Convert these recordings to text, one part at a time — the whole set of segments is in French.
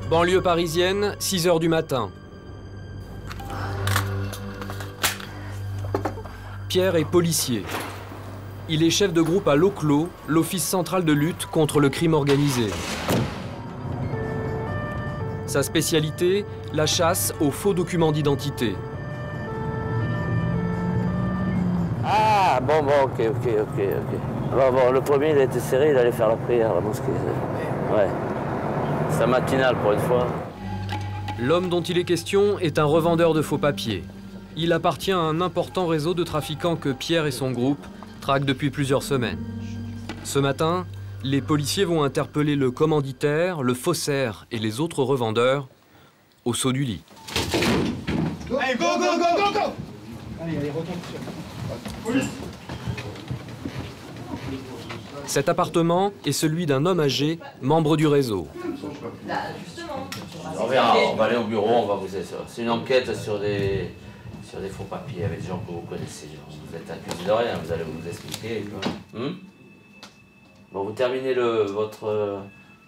Banlieue parisienne, 6 h du matin. Pierre est policier. Il est chef de groupe à l'OCLO, l'Office central de lutte contre le crime organisé. Sa spécialité, la chasse aux faux documents d'identité. Ah, bon, ok. Bon, le premier, il a été serré, il allait faire la prière à la mosquée. Ouais. C'est matinal pour une fois. L'homme dont il est question est un revendeur de faux papiers. Il appartient à un important réseau de trafiquants que Pierre et son groupe traquent depuis plusieurs semaines. Ce matin, les policiers vont interpeller le commanditaire, le faussaire et les autres revendeurs au saut du lit. Allez, go Allez, retourne sur. Police. Cet appartement est celui d'un homme âgé, membre du réseau. On verra, on va aller au bureau, on va vous aider. C'est une enquête sur des faux papiers avec des gens que vous connaissez. Vous êtes accusé de rien, vous allez vous expliquer. Bon, vous terminez votre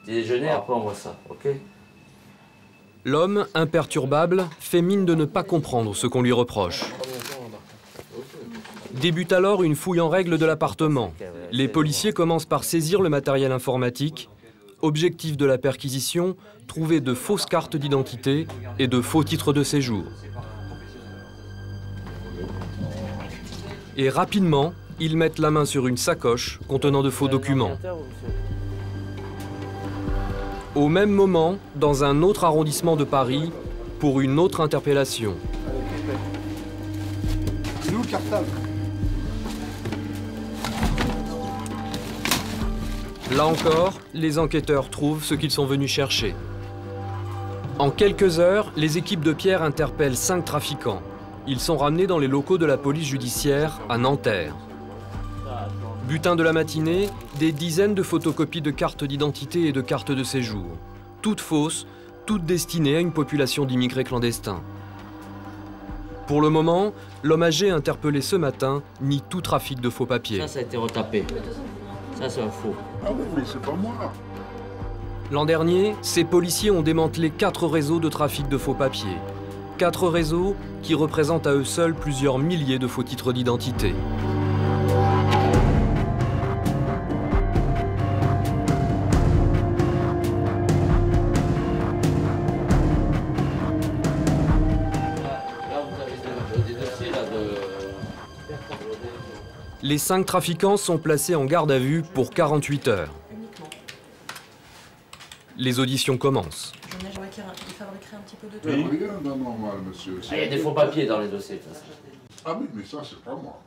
déjeuner, après on voit ça, ok? L'homme, imperturbable, fait mine de ne pas comprendre ce qu'on lui reproche. Débute alors une fouille en règle de l'appartement. Les policiers commencent par saisir le matériel informatique. Objectif de la perquisition, trouver de fausses cartes d'identité et de faux titres de séjour. Et rapidement, ils mettent la main sur une sacoche contenant de faux documents. Au même moment, dans un autre arrondissement de Paris, pour une autre interpellation. C'est où le cartable? Là encore, les enquêteurs trouvent ce qu'ils sont venus chercher. En quelques heures, les équipes de Pierre interpellent 5 trafiquants. Ils sont ramenés dans les locaux de la police judiciaire à Nanterre. Butin de la matinée, des dizaines de photocopies de cartes d'identité et de cartes de séjour. Toutes fausses, toutes destinées à une population d'immigrés clandestins. Pour le moment, l'homme âgé interpellé ce matin nie tout trafic de faux papiers. Ça a été retapé. Ça, c'est un faux. Ah oui, mais c'est pas moi. L'an dernier, ces policiers ont démantelé 4 réseaux de trafic de faux papiers. 4 réseaux qui représentent à eux seuls plusieurs milliers de faux titres d'identité. Les 5 trafiquants sont placés en garde à vue pour 48 heures. Les auditions commencent. Il fabriquerait un petit peu de Il n'y a rien d'anormal, monsieur. Il y a des faux papiers dans les dossiers. Ah oui, mais ça, c'est pas moi.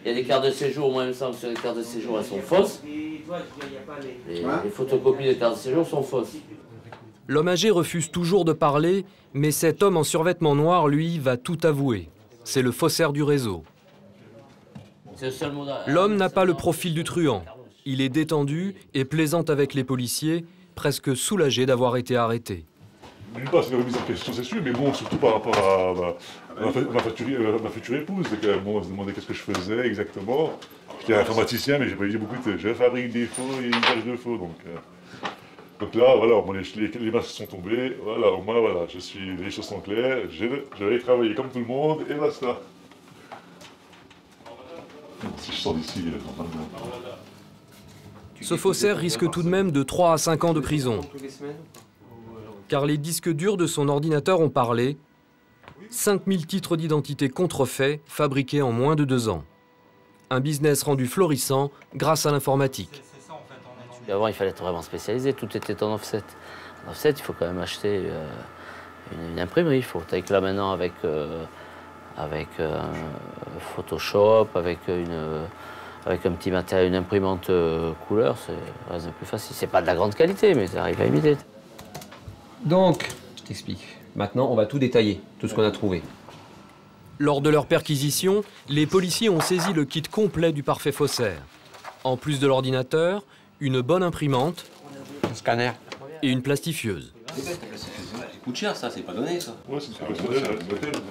Il y a des cartes de séjour, moi il me semble que sur les cartes de séjour, elles sont fausses. Les photocopies des cartes de séjour sont fausses. L'homme âgé refuse toujours de parler, mais cet homme en survêtement noir, lui, va tout avouer. C'est le faussaire du réseau. L'homme n'a pas le profil du truand. Il est détendu et plaisante avec les policiers, presque soulagé d'avoir été arrêté. D'une part, c'est une remise en question, c'est sûr, mais bon, surtout par rapport à ma future épouse. Bon, on se demandait qu'est-ce que je faisais exactement. J'étais informaticien, mais j'ai pas dit beaucoup de... Je fabrique des faux et une page de faux, donc là, voilà, les masques sont tombés, voilà, au moins, voilà, les choses sont claires, je vais travailler comme tout le monde, et basta. Si je sors d'ici, normalement... Ce faussaire risque tout de même de 3 à 5 ans de prison. Car les disques durs de son ordinateur ont parlé. 5000 titres d'identité contrefaits, fabriqués en moins de 2 ans. Un business rendu florissant grâce à l'informatique. Avant, il fallait être vraiment spécialisé, tout était en offset. En offset, il faut quand même acheter une imprimerie. Il faut que là maintenant avec Photoshop, avec un petit matériel, une imprimante couleur, c'est plus facile. C'est pas de la grande qualité, mais ça arrive à imiter. Donc, je t'explique. Maintenant, on va tout détailler, tout ce qu'on a trouvé. Lors de leur perquisition, les policiers ont saisi le kit complet du parfait faussaire. En plus de l'ordinateur, une bonne imprimante, un scanner et une plastifieuse. Ça coûte cher, ça, c'est pas donné, ça. Ouais, c'est professionnel,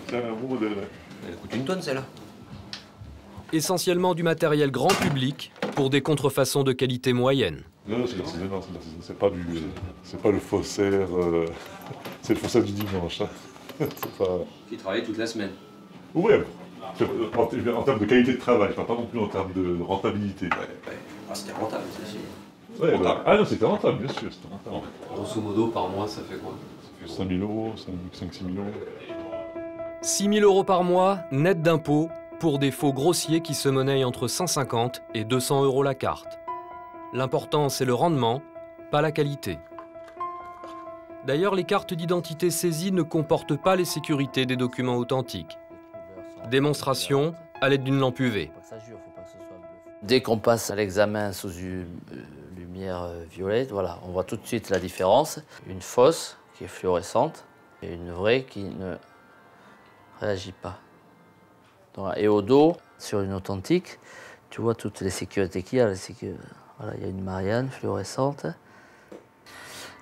c'est un gros modèle. Elle coûte une tonne, celle-là. Essentiellement du matériel grand public pour des contrefaçons de qualité moyenne. Non, c'est l'artisanat, c'est pas le faussaire, c'est le faussaire du dimanche. Hein. Pas... Qui travaille toute la semaine. Ouais, en termes de qualité de travail, pas non plus en termes de rentabilité. Ouais. Ah, c'était rentable, ça c'est. Ouais, bah, ah non, c'était rentable, bien sûr, c'était rentable. Grosso modo, par mois, ça fait quoi? Ça fait 5 000 euros, 5-6 000 euros. 6 000 euros par mois, net d'impôts, pour des faux grossiers qui se monnaient entre 150 et 200 euros la carte. L'important, c'est le rendement, pas la qualité. D'ailleurs, les cartes d'identité saisies ne comportent pas les sécurités des documents authentiques. Démonstration à l'aide d'une lampe UV. Dès qu'on passe à l'examen sous une lumière violette, voilà, on voit tout de suite la différence. Une fausse qui est fluorescente et une vraie qui ne réagit pas. Et au dos, sur une authentique, tu vois toutes les sécurités qu'il y a. Voilà, il y a une Marianne fluorescente.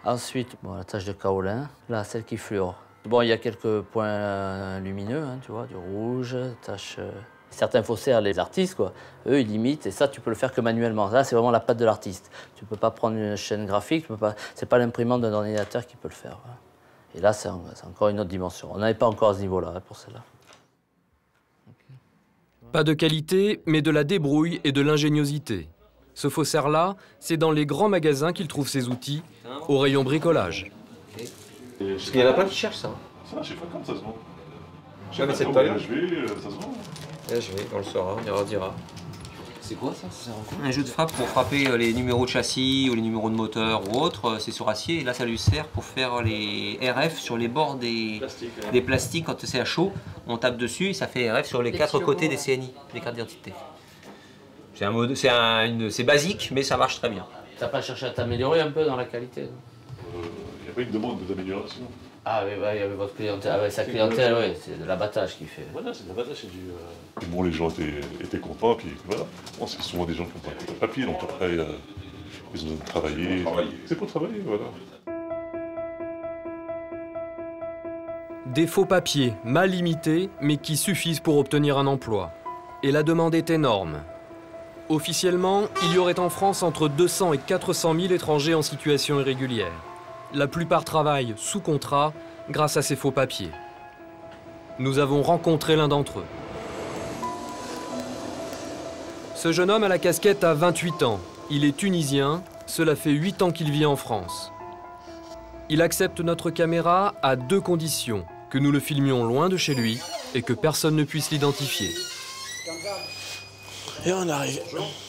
Ensuite, bon, la tache de kaolin, là, celle qui fluore. Bon, il y a quelques points lumineux, hein, tu vois, du rouge, tache... Certains faussaires, les artistes, quoi, eux, ils imitent, et ça, tu peux le faire que manuellement. Là, c'est vraiment la patte de l'artiste. Tu ne peux pas prendre une chaîne graphique, c'est pas l'imprimante d'un ordinateur qui peut le faire. Voilà. Et là, c'est encore une autre dimension. On n'avait pas encore à ce niveau-là, hein, pour celle-là. Pas de qualité, mais de la débrouille et de l'ingéniosité. Ce faussaire-là, c'est dans les grands magasins qu'il trouve ses outils, au rayon bricolage. Parce qu'il y en a plein qui cherchent ça. Ça, je sais pas quand ça se vend. Ouais, mais c'est tout à l'heure. Je vais, ça se vend. On le saura, on dira. C'est quoi ça? Ça sert à quoi? Un jeu de frappe pour frapper les numéros de châssis ou les numéros de moteur ou autre, c'est sur acier. Et là, ça lui sert pour faire les RF sur les bords des plastiques. Quand c'est à chaud, on tape dessus et ça fait RF sur les quatre côtés des CNI, des cartes d'identité. C'est basique, mais ça marche très bien. T'as pas cherché à t'améliorer un peu dans la qualité? Il n'y a pas une demande d'amélioration. Ah oui, il y avait votre clientèle. Ah, ouais, sa clientèle, oui, c'est de l'abattage qu'il fait. Voilà, c'est de l'abattage, c'est du... Bon, les gens étaient contents, puis voilà. Bon, c'est souvent des gens qui n'ont pas de papier, donc après, ils ont besoin de travailler. C'est pour travailler, voilà. Des faux papiers mal imités, mais qui suffisent pour obtenir un emploi. Et la demande est énorme. Officiellement, il y aurait en France entre 200 et 400 000 étrangers en situation irrégulière. La plupart travaillent sous contrat grâce à ces faux papiers. Nous avons rencontré l'un d'entre eux. Ce jeune homme à la casquette a 28 ans. Il est tunisien, cela fait 8 ans qu'il vit en France. Il accepte notre caméra à 2 conditions, que nous le filmions loin de chez lui et que personne ne puisse l'identifier. Et on arrive.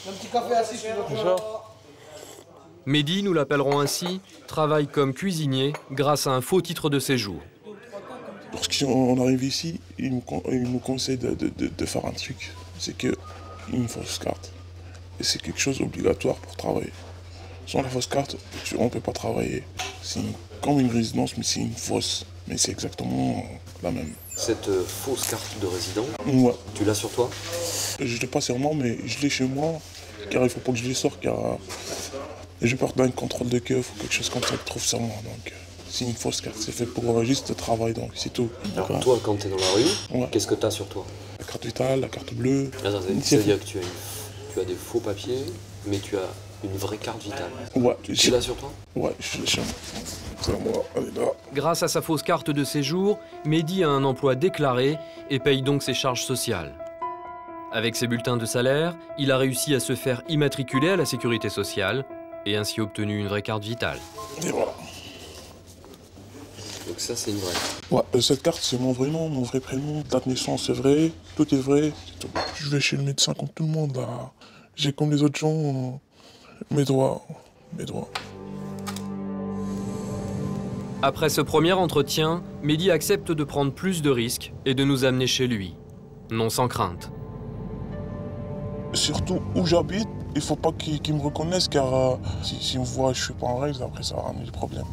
Un petit café assis, bonjour. Mehdi, nous l'appellerons ainsi, travaille comme cuisinier grâce à un faux titre de séjour. Lorsqu'on arrive ici, il nous conseille de faire un truc. C'est qu'une fausse carte. Et c'est quelque chose d'obligatoire pour travailler. Sans la fausse carte, on ne peut pas travailler. C'est comme une résidence, mais c'est une fausse. Mais c'est exactement la même. Cette fausse carte de résident, ouais. Tu l'as sur toi? Je ne l'ai pas sur moi, mais je l'ai chez moi. Car il ne faut pas que je les sorte, car je pars d'un contrôle de keuf ou quelque chose comme ça que je trouve sur moi. Donc c'est une fausse carte, c'est fait pour juste le travail, donc c'est tout. Alors toi, quand tu es dans la rue, ouais. Qu'est-ce que tu as sur toi? La carte vitale, la carte bleue. C'est-à-dire que tu as des faux papiers, mais tu as une vraie carte vitale. Ouais. Tu l'as sur toi? Ouais, je l'ai chez moi. C'est à moi, elle est là. Grâce à sa fausse carte de séjour, Mehdi a un emploi déclaré et paye donc ses charges sociales. Avec ses bulletins de salaire, il a réussi à se faire immatriculer à la sécurité sociale et ainsi obtenu une vraie carte vitale. Et voilà. Donc ça, c'est une vraie. Ouais, cette carte, c'est mon vrai nom, mon vrai prénom, date de naissance, c'est vrai, tout est vrai, c'est tout. Je vais chez le médecin comme tout le monde, là. J'ai comme les autres gens, mes droits. Après ce premier entretien, Mehdi accepte de prendre plus de risques et de nous amener chez lui. Non sans crainte. Surtout où j'habite, il faut pas qu'ils me reconnaissent, car s'ils me voient, je suis pas en règle, après ça va ramener le problème.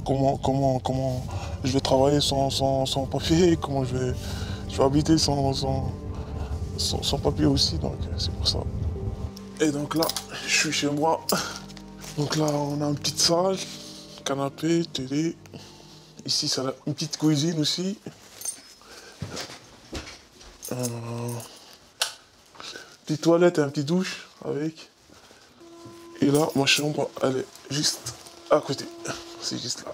Comment je vais travailler sans papier, comment je vais habiter sans papier aussi, donc c'est pour ça. Et donc là, je suis chez moi. Donc là, on a une petite salle, canapé, télé. Ici, ça a une petite cuisine aussi. Petite toilette et un petit douche avec. Et là, ma chambre, elle est juste à côté. C'est juste là.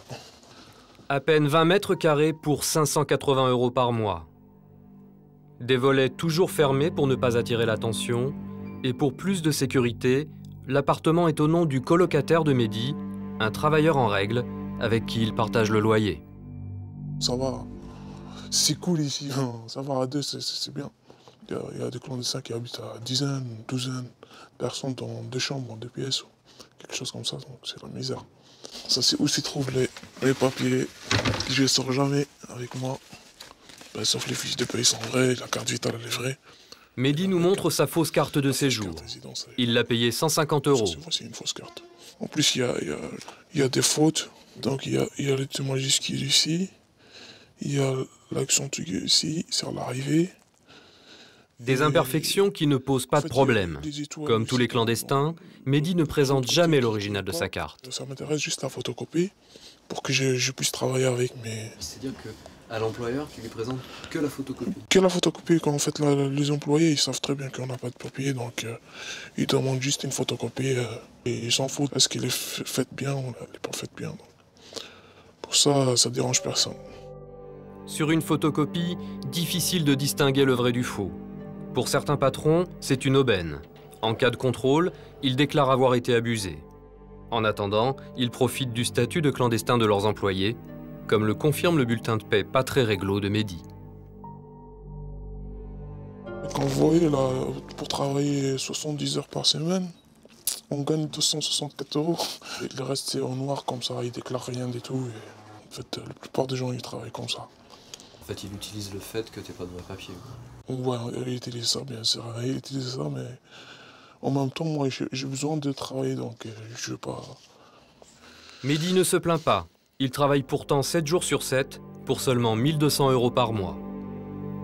À peine 20 mètres carrés pour 580 € par mois. Des volets toujours fermés pour ne pas attirer l'attention. Et pour plus de sécurité, l'appartement est au nom du colocataire de Mehdi, un travailleur en règle avec qui il partage le loyer. Ça va. C'est cool ici. Ça va à deux, c'est bien. Il y a des clandestins qui habitent à dizaines, douzaines de personnes dans 2 chambres, 2 pièces, ou quelque chose comme ça. Donc c'est la misère. Ça, c'est où s'y trouvent les papiers que je ne sors jamais avec moi. Ben, sauf les fiches de paie sont vraies, la carte vitale elle est vraie. Mehdi nous montre sa fausse carte de séjour. Il l'a payée 150 €. C'est une fausse carte. En plus, il y a des fautes. Donc il y a le témoin qui est ici. Il y a l'accent ici, sur l'arrivée. Des imperfections qui ne posent pas de problème. Comme tous les clandestins, Mehdi ne présente jamais l'original de sa carte. Ça m'intéresse juste la photocopie pour que je puisse travailler avec mes... C'est-à-dire qu'à l'employeur, tu lui présentes que la photocopie? Que la photocopie, qu'en fait les employés, ils savent très bien qu'on n'a pas de papier, donc ils demandent juste une photocopie et ils s'en foutent. Est-ce qu'elle est faite bien ou elle n'est pas faite bien? Pour ça, ça dérange personne. Sur une photocopie, difficile de distinguer le vrai du faux. Pour certains patrons, c'est une aubaine. En cas de contrôle, ils déclarent avoir été abusés. En attendant, ils profitent du statut de clandestin de leurs employés, comme le confirme le bulletin de paie pas très réglo de Mehdi. Quand vous voyez, là, pour travailler 70 heures par semaine, on gagne 264 €. Et le reste, c'est en noir comme ça, ils déclarent rien du tout. Et en fait, la plupart des gens, ils travaillent comme ça. En fait, il utilise le fait que t'es pas de vrai papier. Ouais, il utilise ça, bien sûr. Il utilise ça, mais en même temps, moi, j'ai besoin de travailler, donc je veux pas... Mehdi ne se plaint pas. Il travaille pourtant 7 jours sur 7 pour seulement 1 200 € par mois.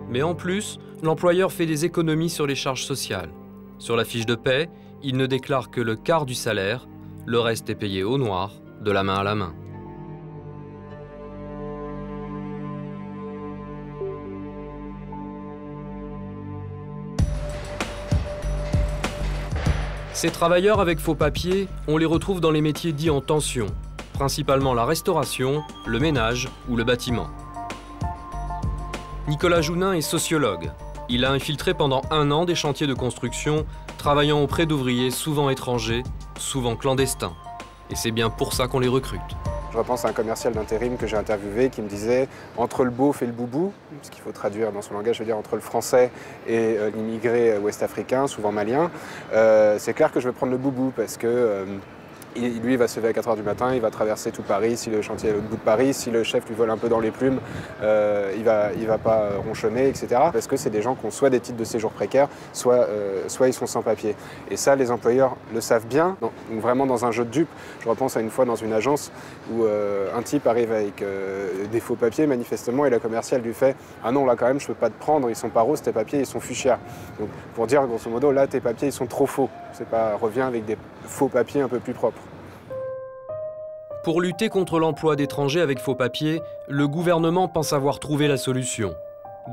Mais en plus, l'employeur fait des économies sur les charges sociales. Sur la fiche de paie, il ne déclare que le quart du salaire, le reste est payé au noir, de la main à la main. Ces travailleurs avec faux papiers, on les retrouve dans les métiers dits en tension, principalement la restauration, le ménage ou le bâtiment. Nicolas Jounin est sociologue. Il a infiltré pendant 1 an des chantiers de construction, travaillant auprès d'ouvriers souvent étrangers, souvent clandestins. Et c'est bien pour ça qu'on les recrute. Je repense à un commercial d'intérim que j'ai interviewé qui me disait entre le beauf et le boubou, ce qu'il faut traduire dans son langage, je veux dire entre le français et l'immigré ouest-africain, souvent malien, c'est clair que je vais prendre le boubou parce que lui, il va se lever à 4 h du matin, il va traverser tout Paris, si le chantier est à l'autre bout de Paris, si le chef lui vole un peu dans les plumes, il va pas ronchonner, etc. Parce que c'est des gens qui ont soit des titres de séjour précaires, soit ils sont sans papier. Et ça, les employeurs le savent bien, donc vraiment dans un jeu de dupes. Je repense à une fois dans une agence où un type arrive avec des faux papiers, manifestement, et la commerciale lui fait « Ah non, là quand même, je peux pas te prendre, ils sont pas roses, tes papiers, ils sont fuchsia. » Donc pour dire, grosso modo, là, tes papiers, ils sont trop faux. C'est pas, reviens avec des faux papiers un peu plus propres. Pour lutter contre l'emploi d'étrangers avec faux papiers, le gouvernement pense avoir trouvé la solution.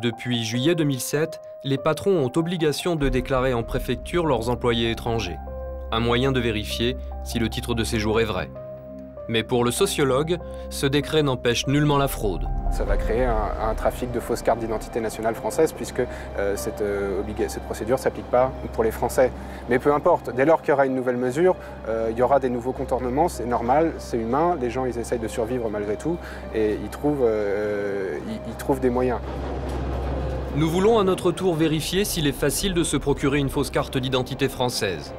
Depuis juillet 2007, les patrons ont obligation de déclarer en préfecture leurs employés étrangers. Un moyen de vérifier si le titre de séjour est vrai. Mais pour le sociologue, ce décret n'empêche nullement la fraude. Ça va créer un trafic de fausses cartes d'identité nationale française puisque cette procédure ne s'applique pas pour les Français. Mais peu importe, dès lors qu'il y aura une nouvelle mesure, il y aura des nouveaux contournements, c'est normal, c'est humain, les gens ils essayent de survivre malgré tout et ils trouvent des moyens. Nous voulons à notre tour vérifier s'il est facile de se procurer une fausse carte d'identité française.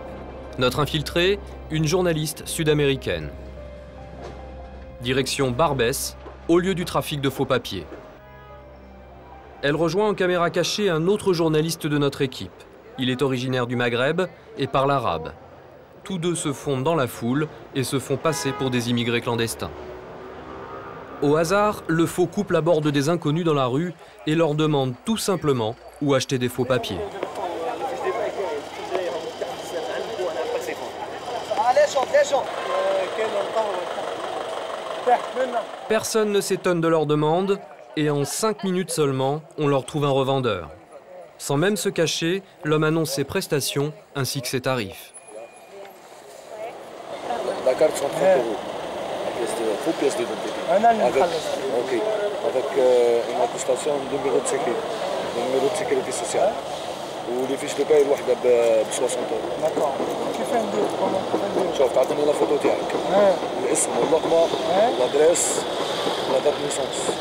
Notre infiltrée, une journaliste sud-américaine. Direction Barbès, au lieu du trafic de faux papiers. Elle rejoint en caméra cachée un autre journaliste de notre équipe. Il est originaire du Maghreb et parle arabe. Tous deux se fondent dans la foule et se font passer pour des immigrés clandestins. Au hasard, le faux couple aborde des inconnus dans la rue et leur demande tout simplement où acheter des faux papiers. Personne ne s'étonne de leur demande et en 5 minutes seulement, on leur trouve un revendeur. Sans même se cacher, l'homme annonce ses prestations ainsi que ses tarifs. carte 130 euros. Faux pièce d'identité. Avec une attestation de numéro de sécurité sociale. واللي فيش دابا الوحده ب 60 اورو. داكور. كيفاه ندير؟ شوف تعطيني لا فوتو تاعك. الاسم واللقمه والادريس ولا دات نيسونس.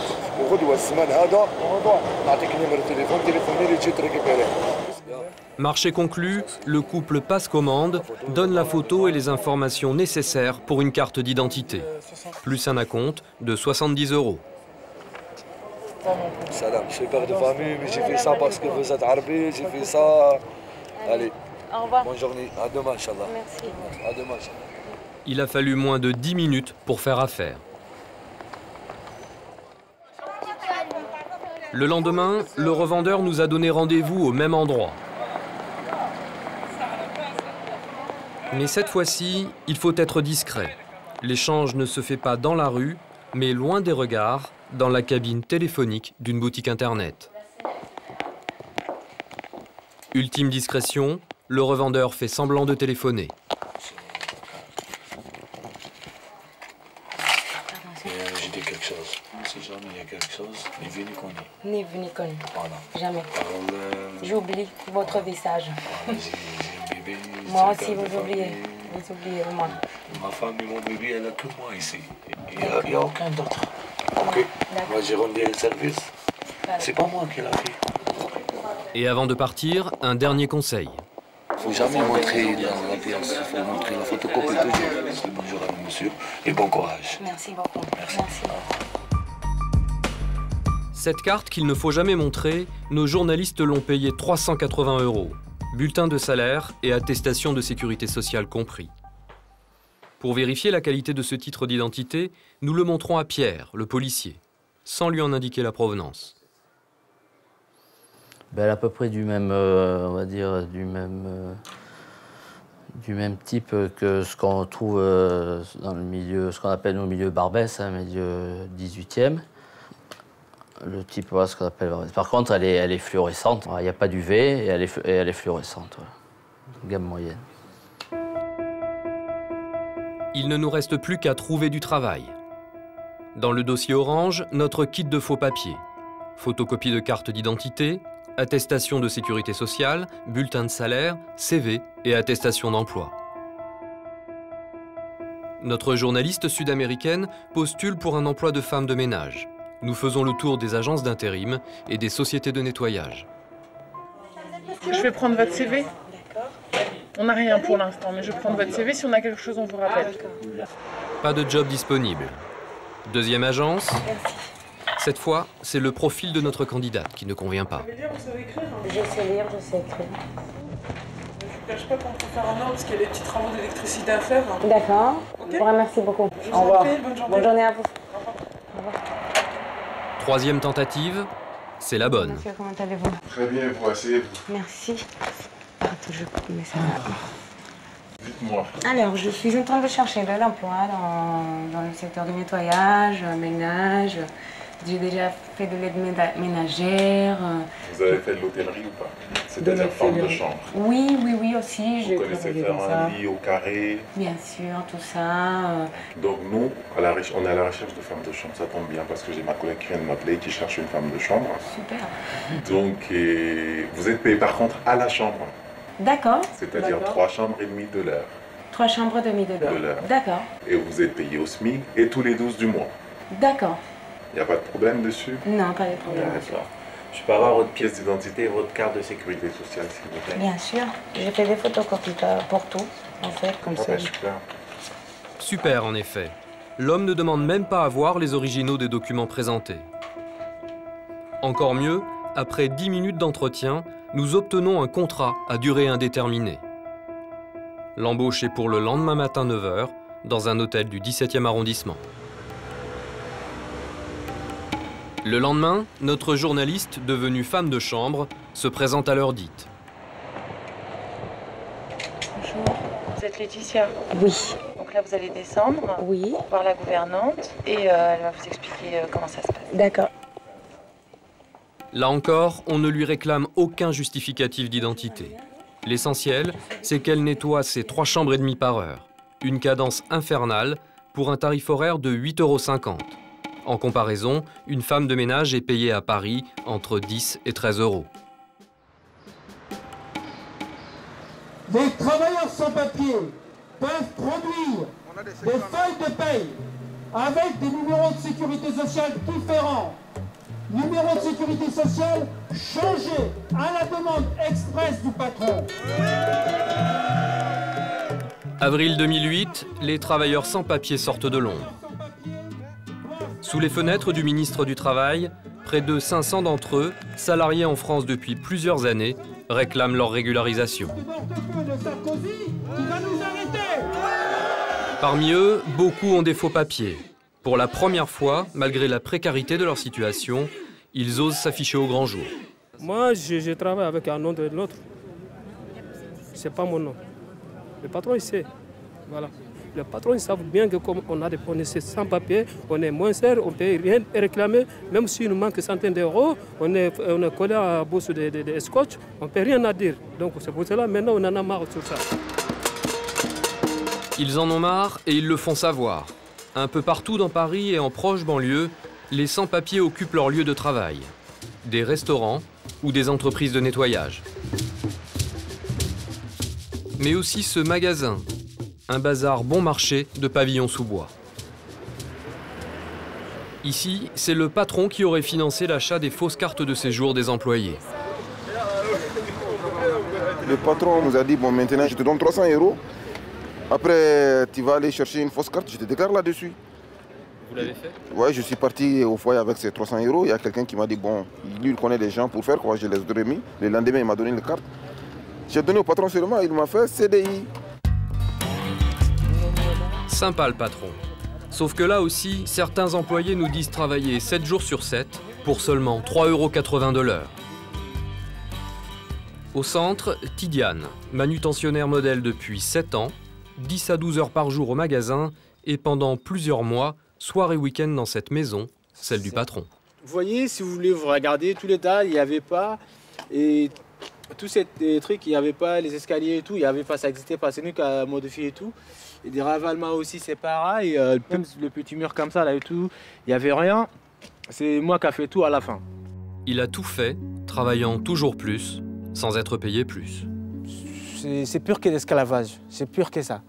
وغدوه الزمان هذا نعطيك نيميرو تليفون تليفوني اللي تجي تريكيبيري. Marché conclu, le couple passe commande, donne la photo et les informations nécessaires pour une carte d'identité, plus un acompte de 70 euros. Salam, je suis père de famille, mais j'ai fait ça parce que vous êtes arabe, j'ai fait ça. Allez, Au revoir. bonne journée, à demain, Inch'Allah. Merci. À demain, Inch'Allah. Il a fallu moins de 10 minutes pour faire affaire. Le lendemain, le revendeur nous a donné rendez-vous au même endroit. Mais cette fois-ci, il faut être discret. L'échange ne se fait pas dans la rue, mais loin des regards, dans la cabine téléphonique d'une boutique internet. Ultime discrétion, le revendeur fait semblant de téléphoner. J'ai dit quelque chose. Si jamais il y a quelque chose, ni vu ni connu. Ni vu ni connu. Voilà. Jamais. Alors, J'oublie votre visage. voilà, j'ai un bébé. Moi c'est aussi, le père vous de oubliez. famille. Vous oubliez, moi. Ma femme et mon bébé, elle a que moi ici. Il n'y a aucun d'autre. Ok. Moi, j'ai rendu le service. C'est pas moi qui l'a fait. Et avant de partir, un dernier conseil. Il ne faut jamais montrer la pièce. Il faut montrer la photocopie toujours. C'est bonjour à vous, monsieur. Et bon courage. Merci beaucoup. Merci beaucoup. Cette carte qu'il ne faut jamais montrer, nos journalistes l'ont payée 380 euros. Bulletin de salaire et attestation de sécurité sociale compris. Pour vérifier la qualité de ce titre d'identité, nous le montrons à Pierre, le policier, sans lui en indiquer la provenance. Ben, à peu près du même, on va dire, du même type que ce qu'on trouve dans le milieu, ce qu'on appelle au milieu Barbès, hein, milieu 18e. Le type, voilà ce qu'on appelle Barbès. Par contre, elle est fluorescente. Il n'y a pas d'UV et elle est fluorescente. Voilà. Gamme moyenne. Il ne nous reste plus qu'à trouver du travail. Dans le dossier orange, notre kit de faux papiers. Photocopie de carte d'identité, attestation de sécurité sociale, bulletin de salaire, CV et attestation d'emploi. Notre journaliste sud-américaine postule pour un emploi de femme de ménage. Nous faisons le tour des agences d'intérim et des sociétés de nettoyage. Je vais prendre votre CV. On n'a rien pour l'instant, mais je vais prendre votre CV. Si on a quelque chose, on vous rappelle. Pas de job disponible. Deuxième agence. Cette fois, c'est le profil de notre candidate qui ne convient pas. Vous savez lire, vous savez écrire? Je sais lire, je sais écrire. Je ne cache pas qu'on peut faire en ordre parce qu'il y a des petits travaux d'électricité à faire. D'accord. Ok. Je vous remercie beaucoup. Je vous Au en revoir. prie, bonne journée. Bonne journée à vous. Au revoir. Troisième tentative, c'est la bonne. Monsieur, comment allez-vous? Très bien, vous asseyez-vous. Merci. Ah, toujours, mais ça va. Dites-moi. Alors, je suis en train de chercher de l'emploi dans le secteur du nettoyage, ménage. J'ai déjà fait de l'aide ménagère. Vous avez fait de l'hôtellerie ou pas? C'est-à-dire femme de chambre? Oui, oui, oui aussi. Vous connaissez faire un lit au carré? Bien sûr, tout ça. Donc nous, on est à la recherche de femmes de chambre. Ça tombe bien parce que j'ai ma collègue qui vient de m'appeler qui cherche une femme de chambre. Super. Donc vous êtes payé par contre à la chambre. D'accord. C'est-à-dire 3 chambres et demie de l'heure. 3 chambres et demie de l'heure. D'accord. Et vous êtes payé au SMIC et tous les 12 du mois. D'accord. Il n'y a pas de problème dessus? Non, pas de problème. D'accord. Je peux avoir votre pièce d'identité et votre carte de sécurité sociale, s'il vous plaît? Bien sûr. J'ai fait des photocopies pour tout, en fait, comme ça. Super. Super, en effet. L'homme ne demande même pas à voir les originaux des documents présentés. Encore mieux, après 10 minutes d'entretien, nous obtenons un contrat à durée indéterminée. L'embauche est pour le lendemain matin 9 h, dans un hôtel du 17e arrondissement. Le lendemain, notre journaliste, devenue femme de chambre, se présente à l'heure dite. Bonjour, vous êtes Laetitia? Oui. Donc là, vous allez descendre, oui, voir la gouvernante et elle va vous expliquer comment ça se passe. D'accord. Là encore, on ne lui réclame aucun justificatif d'identité. L'essentiel, c'est qu'elle nettoie ses 3 chambres et demie par heure. une cadence infernale pour un tarif horaire de 8,50 €. En comparaison, une femme de ménage est payée à Paris entre 10 et 13 €. Les travailleurs sans papier peuvent produire des feuilles de paye avec des numéros de sécurité sociale différents. Numéro de sécurité sociale changé à la demande express du patron. Avril 2008, les travailleurs sans papier sortent de Londres. Sous les fenêtres du ministre du Travail, près de 500 d'entre eux, salariés en France depuis plusieurs années, réclament leur régularisation. Parmi eux, beaucoup ont des faux papiers. Pour la première fois, malgré la précarité de leur situation, ils osent s'afficher au grand jour. Moi, je travaille avec un nom de l'autre. C'est pas mon nom. Le patron, il sait. Voilà. Le patron, ils savent bien que comme on est sans papier, on est moins cher, on ne peut rien réclamer. Même s'il nous manque centaines d'euros, on est collé à la bourse de scotch, on ne peut rien à dire. Donc c'est pour cela, maintenant, on en a marre sur ça. Ils en ont marre et ils le font savoir. Un peu partout dans Paris et en proche banlieue, les sans-papiers occupent leur lieu de travail. Des restaurants ou des entreprises de nettoyage. Mais aussi ce magasin, un bazar bon marché de pavillons sous bois. Ici, c'est le patron qui aurait financé l'achat des fausses cartes de séjour des employés. Le patron nous a dit, bon maintenant je te donne 300 €. Après, tu vas aller chercher une fausse carte, je te déclare là-dessus. Vous l'avez fait? Ouais, je suis parti au foyer avec ces 300 €. Il y a quelqu'un qui m'a dit, bon, lui, il connaît des gens pour faire quoi, je les ai remis. Le lendemain, il m'a donné une carte. J'ai donné au patron seulement, il m'a fait CDI. Sympa le patron. Sauf que là aussi, certains employés nous disent travailler 7 jours sur 7 pour seulement 3,80 € de l'heure. Au centre, Tidiane, manutentionnaire modèle depuis 7 ans, 10 à 12 heures par jour au magasin et pendant plusieurs mois, soir et week-end dans cette maison, celle du patron. Vous voyez, si vous voulez vous regarder, tous les tas, il n'y avait pas. Et tous ces trucs, il n'y avait pas les escaliers et tout, il n'y avait pas, ça n'existait pas, c'est nous qui avons modifié et tout. Et des ravalements aussi, c'est pareil, même le petit mur comme ça, là et tout, il n'y avait rien. C'est moi qui ai fait tout à la fin. Il a tout fait, travaillant toujours plus, sans être payé plus. C'est pur que l'esclavage, c'est pur que ça.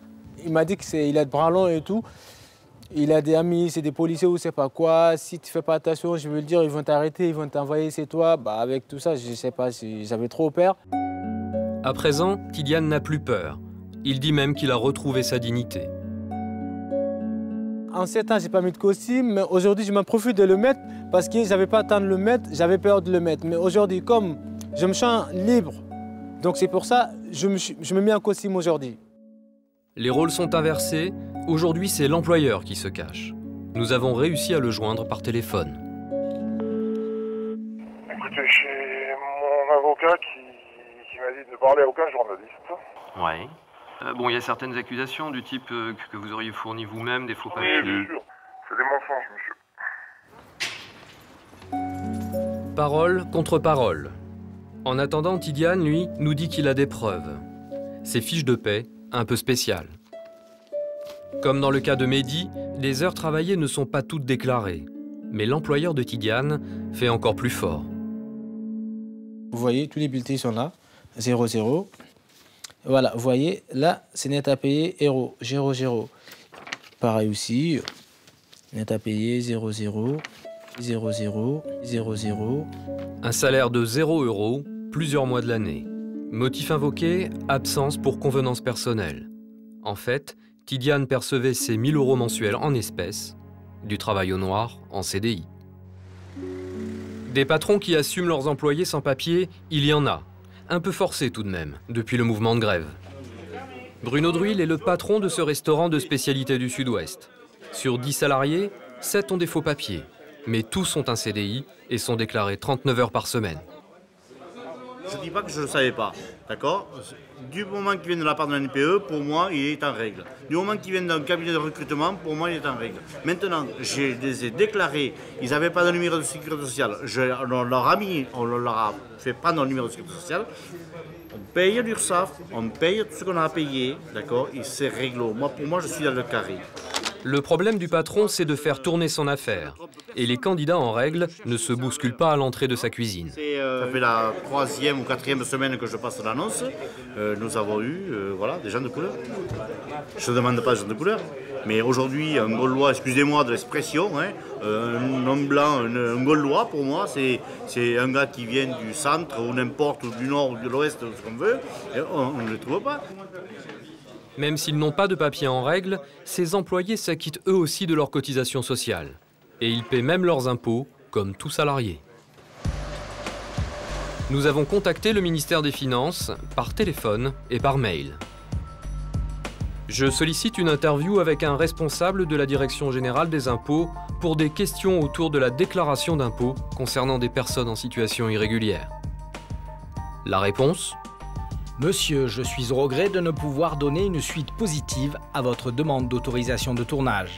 Il m'a dit qu'il a de bras longs et tout. Il a des amis, c'est des policiers ou je sais pas quoi. Si tu fais pas attention, je veux le dire, ils vont t'arrêter, ils vont t'envoyer chez toi. Bah avec tout ça, je sais pas, j'avais trop peur. À présent, Tidiane n'a plus peur. Il dit même qu'il a retrouvé sa dignité. En 7 ans, j'ai pas mis de costume, mais aujourd'hui, je m'en profite de le mettre parce que j'avais pas le temps de le mettre, j'avais peur de le mettre. Mais aujourd'hui, comme je me sens libre, donc c'est pour ça que je me mets en costume aujourd'hui. Les rôles sont inversés. Aujourd'hui, c'est l'employeur qui se cache. Nous avons réussi à le joindre par téléphone. Écoutez, j'ai mon avocat qui m'a dit de parler à aucun journaliste. Oui. Bon, il y a certaines accusations du type que vous auriez fourni vous-même des faux papiers. Oui, bien sûr. C'est des mensonges, monsieur. Parole contre parole. En attendant, Tidiane, lui, nous dit qu'il a des preuves. Ses fiches de paie, un peu spéciales. Comme dans le cas de Mehdi, les heures travaillées ne sont pas toutes déclarées. Mais l'employeur de Tidiane fait encore plus fort. Vous voyez, tous les bulletins sont là, 00. Voilà, vous voyez, là, c'est net à payer, 0. Pareil aussi, net à payer, 00, 00. Un salaire de 0 €, plusieurs mois de l'année. Motif invoqué, absence pour convenance personnelle. En fait, Tidiane percevait ses 1 000 € mensuels en espèces, du travail au noir en CDI. Des patrons qui assument leurs employés sans papier, il y en a. Un peu forcé tout de même, depuis le mouvement de grève. Bruno Druil est le patron de ce restaurant de spécialité du Sud-Ouest. Sur 10 salariés, 7 ont des faux papiers. Mais tous ont un CDI et sont déclarés 39 heures par semaine. Je ne dis pas que je ne le savais pas, d'accord? Du moment qu'il vient de la part de la NPE, pour moi, il est en règle. Du moment qu'il vient d'un cabinet de recrutement, pour moi, il est en règle. Maintenant, je les ai déclarés, ils n'avaient pas de numéro de sécurité sociale. On leur a fait prendre un numéro de sécurité sociale. On paye l'URSSAF, on paye tout ce qu'on a à payer, d'accord, et c'est réglo. Pour moi, je suis dans le carré. Le problème du patron, c'est de faire tourner son affaire. Et les candidats en règle ne se bousculent pas à l'entrée de sa cuisine. Ça fait la 3e ou 4e semaine que je passe l'annonce. Nous avons eu voilà, des gens de couleur. Je ne demande pas des gens de couleur. Mais aujourd'hui, un Gaulois, excusez-moi de l'expression, hein, un homme blanc, un Gaulois, pour moi, c'est un gars qui vient du centre ou n'importe, ou du nord ou de l'ouest, ce qu'on veut. Et on ne le trouve pas. Même s'ils n'ont pas de papier en règle, ces employés s'acquittent eux aussi de leurs cotisations sociales. Et ils paient même leurs impôts, comme tout salarié. Nous avons contacté le ministère des Finances par téléphone et par mail. Je sollicite une interview avec un responsable de la Direction générale des impôts pour des questions autour de la déclaration d'impôts concernant des personnes en situation irrégulière. La réponse ? Monsieur, je suis au regret de ne pouvoir donner une suite positive à votre demande d'autorisation de tournage.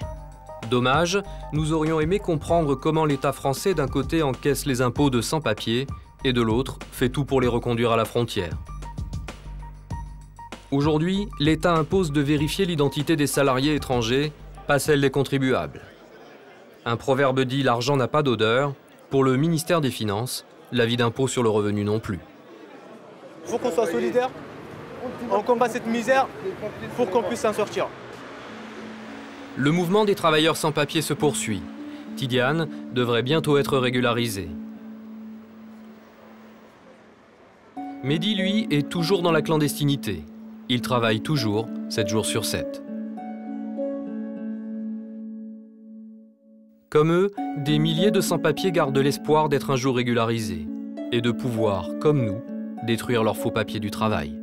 Dommage, nous aurions aimé comprendre comment l'État français d'un côté encaisse les impôts de sans-papiers et de l'autre fait tout pour les reconduire à la frontière. Aujourd'hui, l'État impose de vérifier l'identité des salariés étrangers, pas celle des contribuables. Un proverbe dit « l'argent n'a pas d'odeur ». Pour le ministère des Finances, l'avis d'impôt sur le revenu non plus. Il faut qu'on soit solidaires, on combat cette misère pour qu'on puisse s'en sortir. Le mouvement des travailleurs sans papier se poursuit. Tidiane devrait bientôt être régularisé. Mehdi, lui, est toujours dans la clandestinité. Il travaille toujours, 7 jours sur 7. Comme eux, des milliers de sans-papiers gardent l'espoir d'être un jour régularisés et de pouvoir, comme nous, détruire leurs faux papiers du travail.